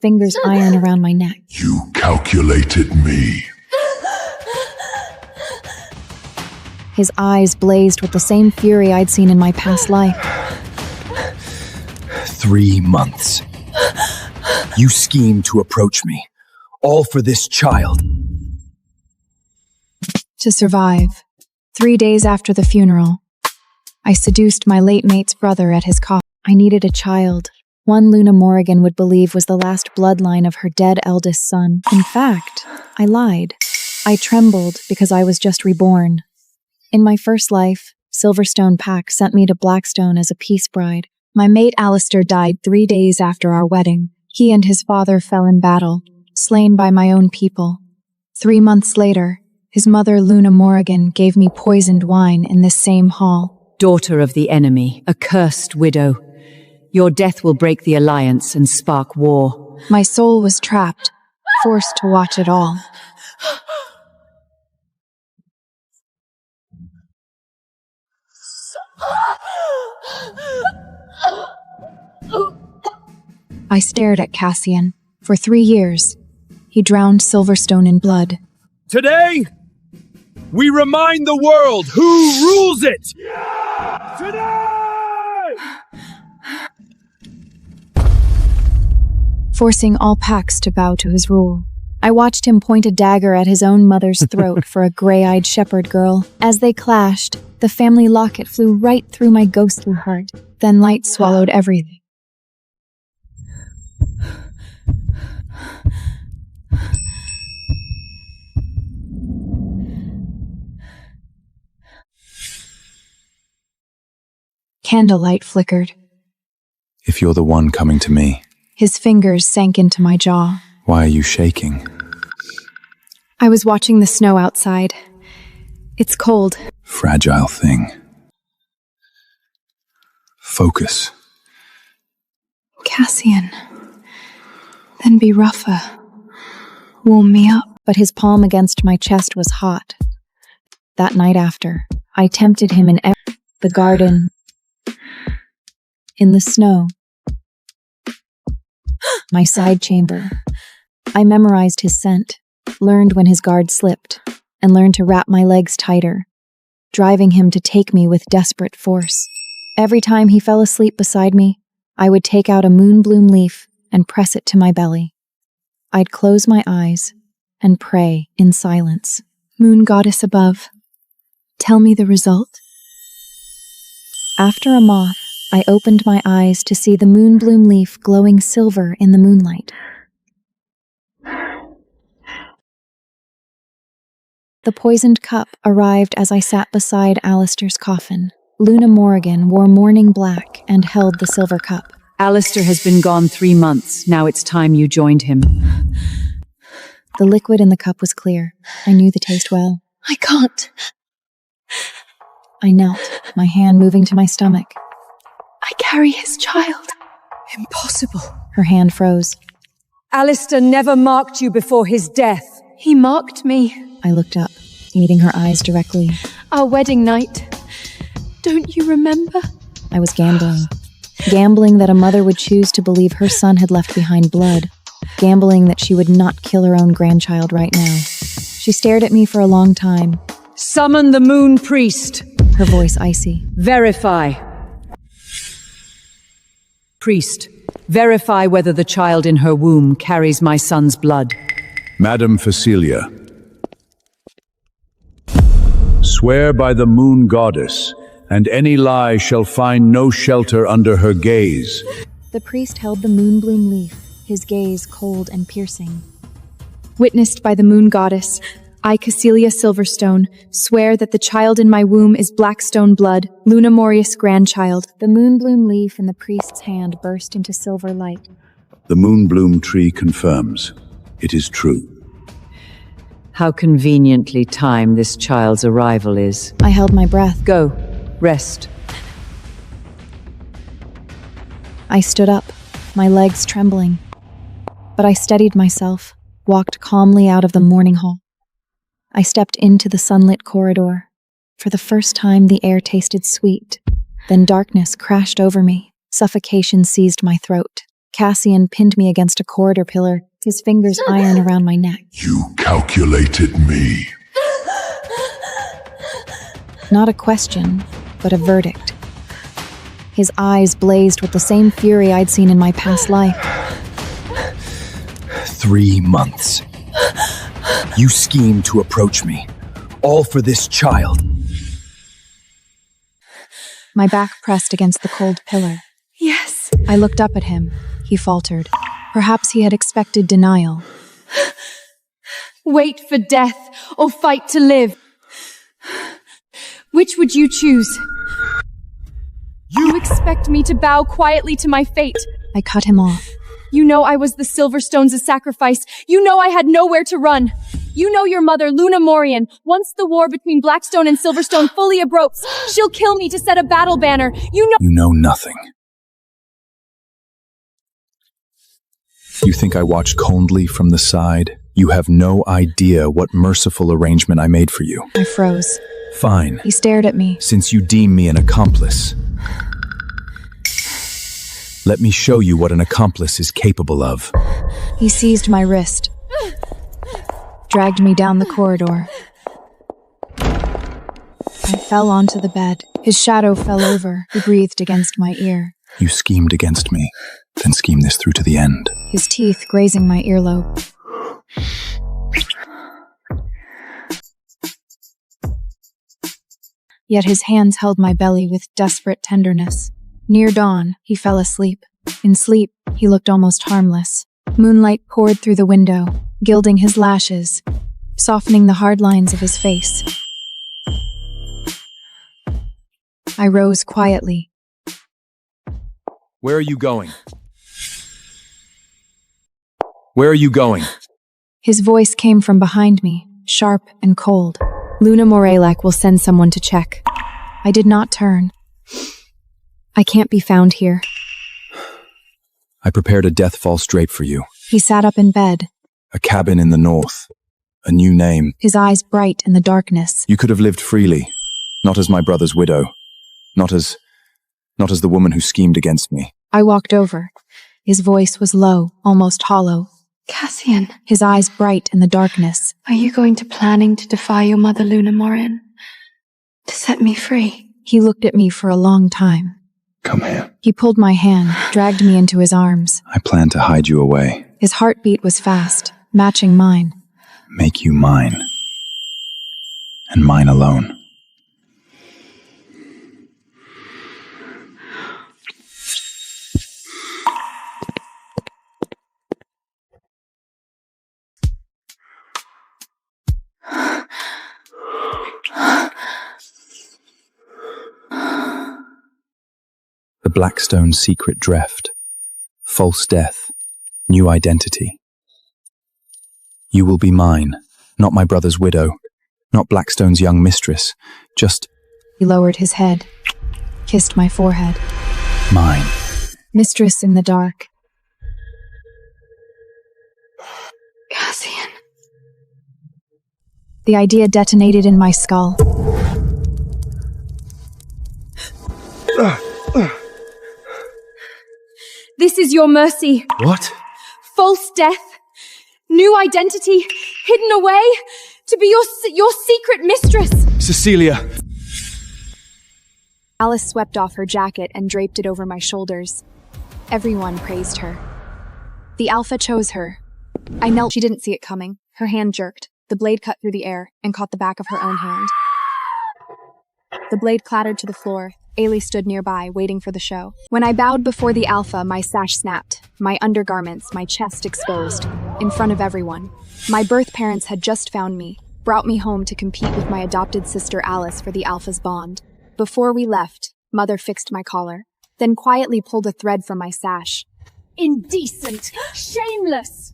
fingers iron around my neck. You calculated me. His eyes blazed with the same fury I'd seen in my past life. 3 months. You schemed to approach me, all for this child. To survive, 3 days after the funeral, I seduced my late mate's brother at his coffin. I needed a child, one Luna Morrigan would believe was the last bloodline of her dead eldest son. In fact, I lied. I trembled because I was just reborn. In my first life, Silverstone Pack sent me to Blackstone as a peace bride. My mate Alistair died 3 days after our wedding. He and his father fell in battle, slain by my own people. 3 months later, his mother Luna Morrigan gave me poisoned wine in this same hall. Daughter of the enemy, a cursed widow. Your death will break the alliance and spark war. My soul was trapped, forced to watch it all. I stared at Cassian. For 3 years, he drowned Silverstone in blood. Today, we remind the world who rules it! Today! Forcing all packs to bow to his rule. I watched him point a dagger at his own mother's throat for a gray-eyed shepherd girl. As they clashed, the family locket flew right through my ghostly heart. Then light swallowed everything. Candlelight flickered. If you're the one coming to me, His fingers sank into my jaw. why are you shaking? I was watching the snow outside. It's cold. Fragile thing. Focus. Cassian. Then be rougher. Warm me up. But his palm against my chest was hot. That night after, I tempted him in the garden, in the snow, my side chamber. I memorized his scent, learned when his guard slipped, and learned to wrap my legs tighter, driving him to take me with desperate force. Every time he fell asleep beside me, I would take out a moonbloom leaf and press it to my belly. I'd close my eyes and pray in silence. Moon goddess above, tell me the result. After a moth, I opened my eyes to see the moonbloom leaf glowing silver in the moonlight. The poisoned cup arrived as I sat beside Alistair's coffin. Luna Morrigan wore mourning black and held the silver cup. Alistair has been gone 3 months. Now it's time you joined him. The liquid in the cup was clear. I knew the taste well. I can't. I knelt, my hand moving to my stomach. I carry his child. Impossible. Her hand froze. Alistair never marked you before his death. He marked me. I looked up, meeting her eyes directly. Our wedding night. Don't you remember? I was gambling. Gambling that a mother would choose to believe her son had left behind blood. Gambling that she would not kill her own grandchild right now. She stared at me for a long time. Summon the moon priest. Her voice icy. Verify. Priest, verify whether the child in her womb carries my son's blood. Madam Cecilia, swear by the moon goddess, and any lie shall find no shelter under her gaze. The priest held the moonbloom leaf, his gaze cold and piercing. Witnessed by the moon goddess, I, Cecilia Silverstone, swear that the child in my womb is Blackstone blood, Luna Morius grandchild. The moonbloom leaf in the priest's hand burst into silver light. The moonbloom tree confirms. It is true. How conveniently timed this child's arrival is. I held my breath. Go, rest. I stood up, my legs trembling. But I steadied myself, walked calmly out of the morning hall. I stepped into the sunlit corridor. For the first time, the air tasted sweet. Then darkness crashed over me. Suffocation seized my throat. Cassian pinned me against a corridor pillar, his fingers iron around my neck. You calculated me. Not a question, but a verdict. His eyes blazed with the same fury I'd seen in my past life. 3 months. You schemed to approach me, all for this child. My back pressed against the cold pillar. Yes. I looked up at him. He faltered. Perhaps he had expected denial. Wait for death or fight to live. Which would you choose? You expect me to bow quietly to my fate. I cut him off. You know I was the Silverstones' sacrifice. You know I had nowhere to run. You know your mother, Luna Morian. Once the war between Blackstone and Silverstone fully abropes, she'll kill me to set a battle banner. You know nothing. You think I watched coldly from the side? You have no idea what merciful arrangement I made for you. I froze. Fine. He stared at me. Since you deem me an accomplice, let me show you what an accomplice is capable of. He seized my wrist, dragged me down the corridor. I fell onto the bed. His shadow fell over. He breathed against my ear. You schemed against me, then scheme this through to the end. His teeth grazing my earlobe. Yet his hands held my belly with desperate tenderness. Near dawn, he fell asleep. In sleep, he looked almost harmless. Moonlight poured through the window, gilding his lashes, softening the hard lines of his face. I rose quietly. Where are you going? Where are you going? His voice came from behind me, sharp and cold. Luna Morelak will send someone to check. I did not turn. I can't be found here. I prepared a death false drape for you. He sat up in bed, A cabin in the north. A new name. his eyes bright in the darkness. You could have lived freely, not as my brother's widow, not as the woman who schemed against me. I walked over. His voice was low, almost hollow. Cassian, His eyes bright in the darkness. are you planning to defy your mother, Luna Morin? To set me free? He looked at me for a long time. Come here. He pulled my hand, dragged me into his arms. I plan to hide you away, His heartbeat was fast, matching mine. make you mine, and mine alone. The Blackstone secret dreft. False death. New identity. You will be mine, not my brother's widow, not Blackstone's young mistress, just He lowered his head, kissed my forehead. mine. Mistress in the dark. Cassian. The idea detonated in my skull. This is your mercy. What? False death. New identity. Hidden away. To be your secret mistress. Cecilia! Alice swept off her jacket and draped it over my shoulders. Everyone praised her. The Alpha chose her. I knelt. She didn't see it coming. Her hand jerked. The blade cut through the air and caught the back of her own hand. The blade clattered to the floor. Ailey stood nearby, waiting for the show. When I bowed before the Alpha, my sash snapped, my undergarments, my chest exposed, in front of everyone. My birth parents had just found me, brought me home to compete with my adopted sister Alice for the Alpha's bond. Before we left, Mother fixed my collar, then quietly pulled a thread from my sash. Indecent. Shameless.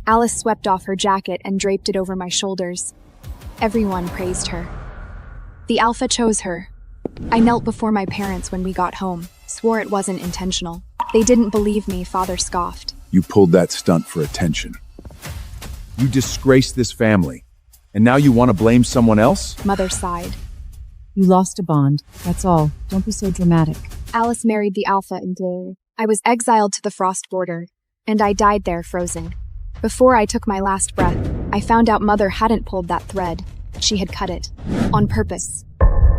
Alice swept off her jacket and draped it over my shoulders. Everyone praised her. The Alpha chose her. I knelt before my parents when we got home, swore it wasn't intentional. They didn't believe me, Father scoffed. You pulled that stunt for attention. You disgraced this family, and now you want to blame someone else? Mother sighed. You lost a bond, that's all. Don't be so dramatic. Alice married the Alpha and I was exiled to the frost border, and I died there frozen. Before I took my last breath, I found out Mother hadn't pulled that thread. She had cut it. On purpose.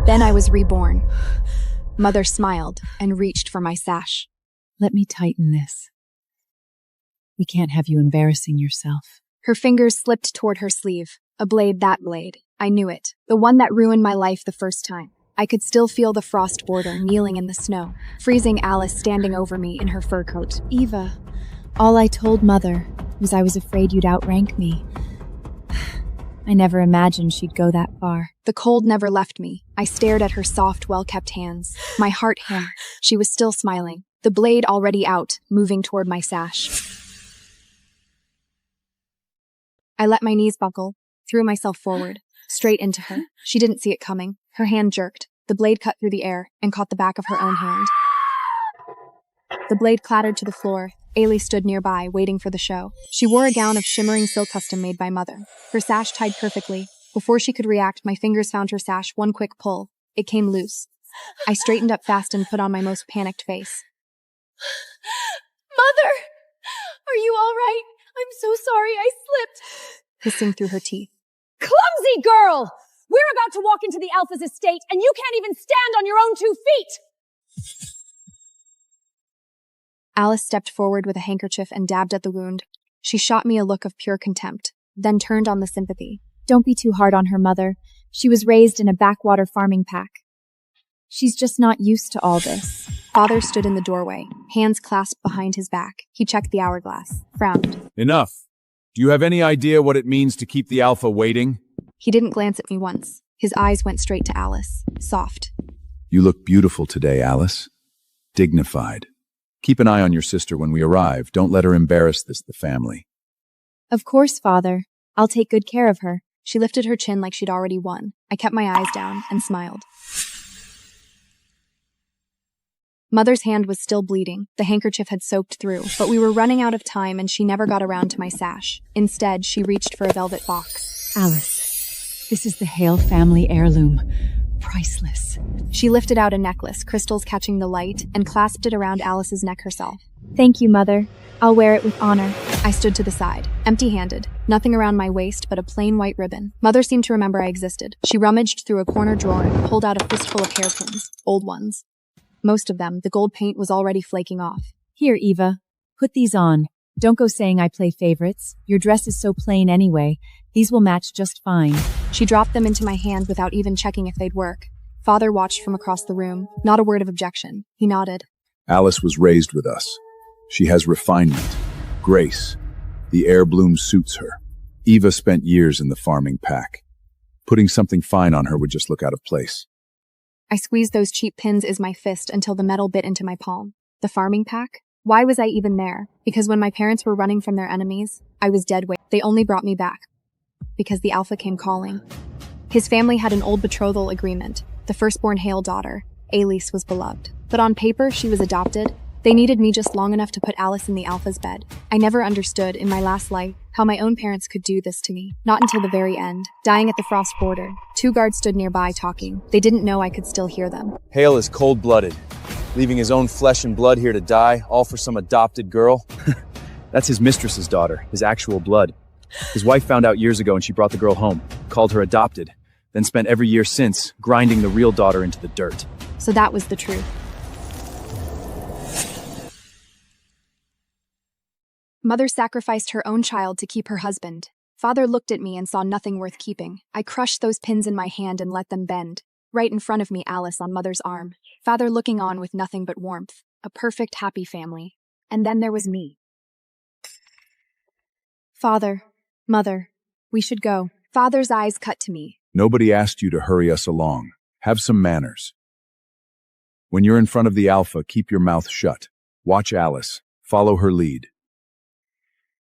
Then I was reborn. Mother smiled and reached for my sash. Let me tighten this. We can't have you embarrassing yourself. Her fingers slipped toward her sleeve. A blade, that blade. I knew it. The one that ruined my life the first time. I could still feel the frost border kneeling in the snow, freezing Alice standing over me in her fur coat. Eva, All I told Mother was I was afraid you'd outrank me. I never imagined she'd go that far. The cold never left me. I stared at her soft, well-kept hands. My heart hammered. She was still smiling, the blade already out, moving toward my sash. I let my knees buckle, threw myself forward, straight into her. She didn't see it coming. Her hand jerked. The blade cut through the air and caught the back of her own hand. The blade clattered to the floor. Ailey stood nearby, waiting for the show. She wore a gown of shimmering silk custom made by Mother, her sash tied perfectly. Before she could react, my fingers found her sash. One quick pull. It came loose. I straightened up fast and put on my most panicked face. Mother! Are you all right? I'm so sorry I slipped. Hissing through her teeth. Clumsy girl! We're about to walk into the Alpha's estate, and you can't even stand on your own 2 feet! Alice stepped forward with a handkerchief and dabbed at the wound. She shot me a look of pure contempt, then turned on the sympathy. Don't be too hard on her, Mother. She was raised in a backwater farming pack. She's just not used to all this. Father stood in the doorway, hands clasped behind his back. He checked the hourglass, frowned. Enough. Do you have any idea what it means to keep the Alpha waiting? He didn't glance at me once. His eyes went straight to Alice, soft. You look beautiful today, Alice. Dignified. Keep an eye on your sister when we arrive. Don't let her embarrass the family. Of course, Father. I'll take good care of her. She lifted her chin like she'd already won. I kept my eyes down and smiled. Mother's hand was still bleeding. The handkerchief had soaked through, but we were running out of time and she never got around to my sash. Instead, she reached for a velvet box. Alice, this is the Hale family heirloom. Priceless. She lifted out a necklace, crystals catching the light, and clasped it around Alice's neck herself. Thank you, Mother. I'll wear it with honor. I stood to the side, empty-handed, nothing around my waist but a plain white ribbon. Mother seemed to remember I existed. She rummaged through a corner drawer and pulled out a fistful of hairpins, old ones. Most of them, the gold paint was already flaking off. Here, Eva. Put these on. Don't go saying I play favorites. Your dress is so plain anyway. These will match just fine. She dropped them into my hand without even checking if they'd work. Father watched from across the room. Not a word of objection. He nodded. Alice was raised with us. She has refinement, grace. The heirloom suits her. Eva spent years in the farming pack. Putting something fine on her would just look out of place. I squeezed those cheap pins as my fist until the metal bit into my palm. The farming pack? Why was I even there? Because when my parents were running from their enemies, I was dead weight. They only brought me back. Because the Alpha came calling. His family had an old betrothal agreement. The firstborn Hale daughter, Ailey, was beloved. But on paper, she was adopted. They needed me just long enough to put Alice in the Alpha's bed. I never understood, in my last life, how my own parents could do this to me. Not until the very end, dying at the frost border. 2 guards stood nearby talking. They didn't know I could still hear them. Hale is cold-blooded, leaving his own flesh and blood here to die, all for some adopted girl. That's his mistress's daughter, his actual blood. His wife found out years ago and she brought the girl home, called her adopted, then spent every year since grinding the real daughter into the dirt. So that was the truth. Mother sacrificed her own child to keep her husband. Father looked at me and saw nothing worth keeping. I crushed those pins in my hand and let them bend. Right in front of me, Alice on Mother's arm. Father looking on with nothing but warmth. A perfect, happy family. And then there was me. Father, Mother, we should go. Father's eyes cut to me. Nobody asked you to hurry us along. Have some manners. When you're in front of the Alpha, keep your mouth shut. Watch Alice. Follow her lead.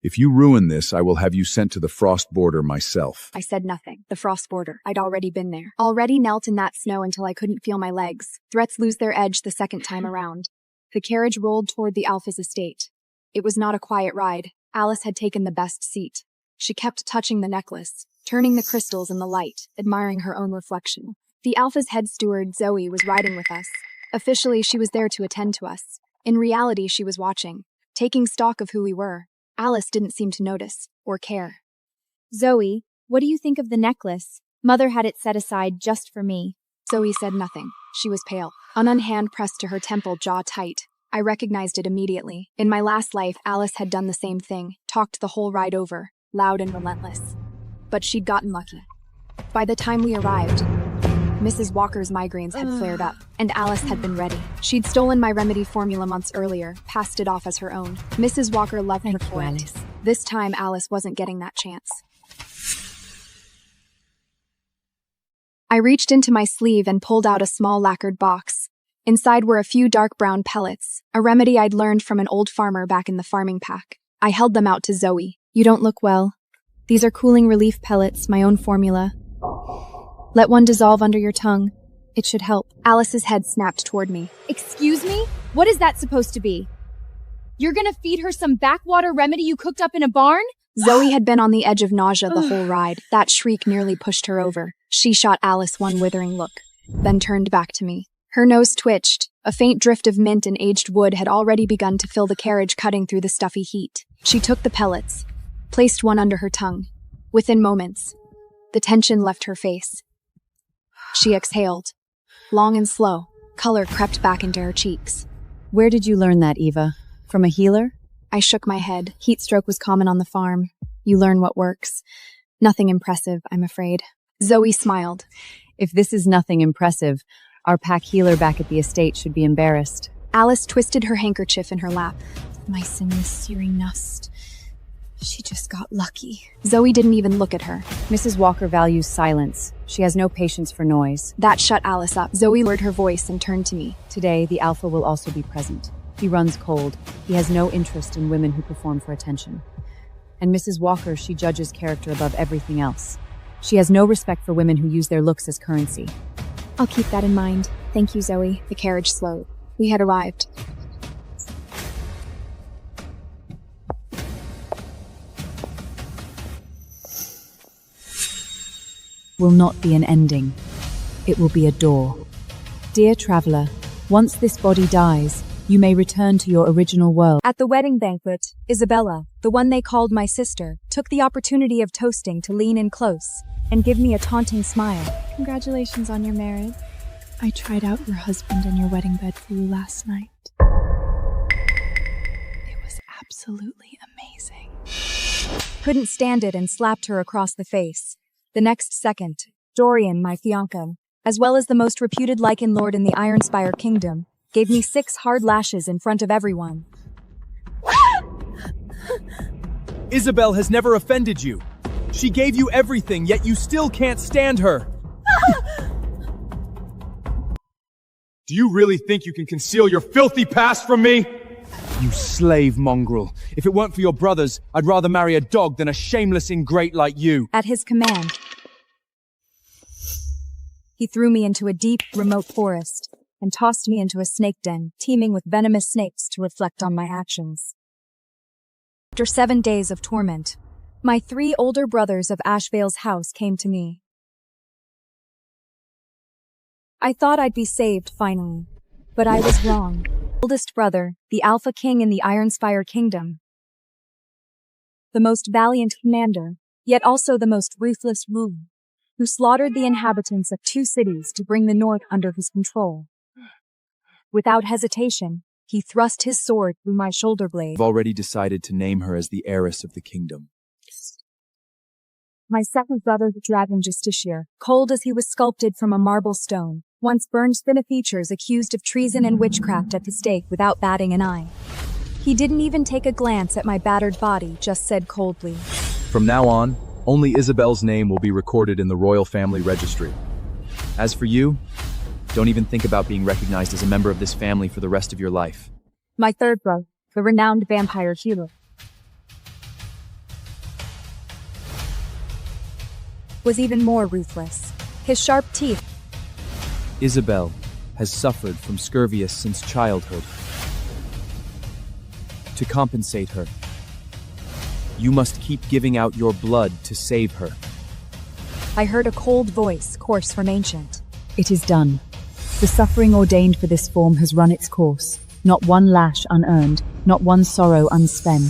If you ruin this, I will have you sent to the frost border myself. I said nothing. The frost border. I'd already been there. Already knelt in that snow until I couldn't feel my legs. Threats lose their edge the second time around. The carriage rolled toward the Alpha's estate. It was not a quiet ride. Alice had taken the best seat. She kept touching the necklace, turning the crystals in the light, admiring her own reflection. The Alpha's head steward, Zoe, was riding with us. Officially, she was there to attend to us. In reality, she was watching, taking stock of who we were. Alice didn't seem to notice or care. Zoe, what do you think of the necklace? Mother had it set aside just for me. Zoe said nothing. She was pale. An hand pressed to her temple, jaw tight. I recognized it immediately. In my last life, Alice had done the same thing, talked the whole ride over, loud and relentless. But she'd gotten lucky. By the time we arrived, Mrs. Walker's migraines had flared up, and Alice had been ready. She'd stolen my remedy formula months earlier, passed it off as her own. Mrs. Walker loved her for it. This time, Alice wasn't getting that chance. I reached into my sleeve and pulled out a small lacquered box. Inside were a few dark brown pellets, a remedy I'd learned from an old farmer back in the farming pack. I held them out to Zoe. You don't look well. These are cooling relief pellets, my own formula. Let one dissolve under your tongue. It should help. Alice's head snapped toward me. Excuse me? What is that supposed to be? You're gonna feed her some backwater remedy you cooked up in a barn? Zoe had been on the edge of nausea the whole ride. That shriek nearly pushed her over. She shot Alice one withering look, then turned back to me. Her nose twitched. A faint drift of mint and aged wood had already begun to fill the carriage, cutting through the stuffy heat. She took the pellets, placed one under her tongue. Within moments, the tension left her face. She exhaled, long and slow. Color crept back into her cheeks. Where did you learn that, Eva? From a healer? I shook my head. Heat stroke was common on the farm. You learn what works. Nothing impressive, I'm afraid. Zoe smiled. If this is nothing impressive, our pack healer back at the estate should be embarrassed. Alice twisted her handkerchief in her lap. My sinless searing nust. She just got lucky. Zoe didn't even look at her. Mrs. Walker values silence. She has no patience for noise. That shut Alice up. Zoe lowered her voice and turned to me. Today, the alpha will also be present. He runs cold. He has no interest in women who perform for attention. And Mrs. Walker, she judges character above everything else. She has no respect for women who use their looks as currency. I'll keep that in mind. Thank you, Zoe. The carriage slowed. We had arrived. Will not be an ending. It will be a door. Dear traveler, once this body dies, you may return to your original world. At the wedding banquet, Isabella, the one they called my sister, took the opportunity of toasting to lean in close and give me a taunting smile. Congratulations on your marriage. I tried out your husband and your wedding bed for you last night. It was absolutely amazing. Couldn't stand it and slapped her across the face. The next second, Dorian, my fiancé, as well as the most reputed lichen lord in the Ironspire kingdom, gave me 6 hard lashes in front of everyone. Isabel has never offended you. She gave you everything, yet you still can't stand her. Do you really think you can conceal your filthy past from me? You slave mongrel. If it weren't for your brothers, I'd rather marry a dog than a shameless ingrate like you. At his command, he threw me into a deep, remote forest and tossed me into a snake den, teeming with venomous snakes to reflect on my actions. After 7 days of torment, my 3 older brothers of Ashvale's house came to me. I thought I'd be saved, finally, but I was wrong. Oldest brother, the Alpha King in the Ironspire Kingdom, the most valiant commander, yet also the most ruthless ruler, who slaughtered the inhabitants of 2 cities to bring the North under his control. Without hesitation, he thrust his sword through my shoulder blade. I've already decided to name her as the heiress of the kingdom. My second brother, the dragon Justiciar, cold as he was sculpted from a marble stone, once burned thin of features, accused of treason and witchcraft at the stake without batting an eye. He didn't even take a glance at my battered body, just said coldly, From now on, only Isabel's name will be recorded in the royal family registry. As for you, don't even think about being recognized as a member of this family for the rest of your life. My third brother, the renowned vampire healer, was even more ruthless. His sharp teeth. Isabel has suffered from scurvy since childhood. To compensate her, you must keep giving out your blood to save her. I heard a cold voice, coarse from ancient. It is done. The suffering ordained for this form has run its course. not one lash unearned, not one sorrow unspent.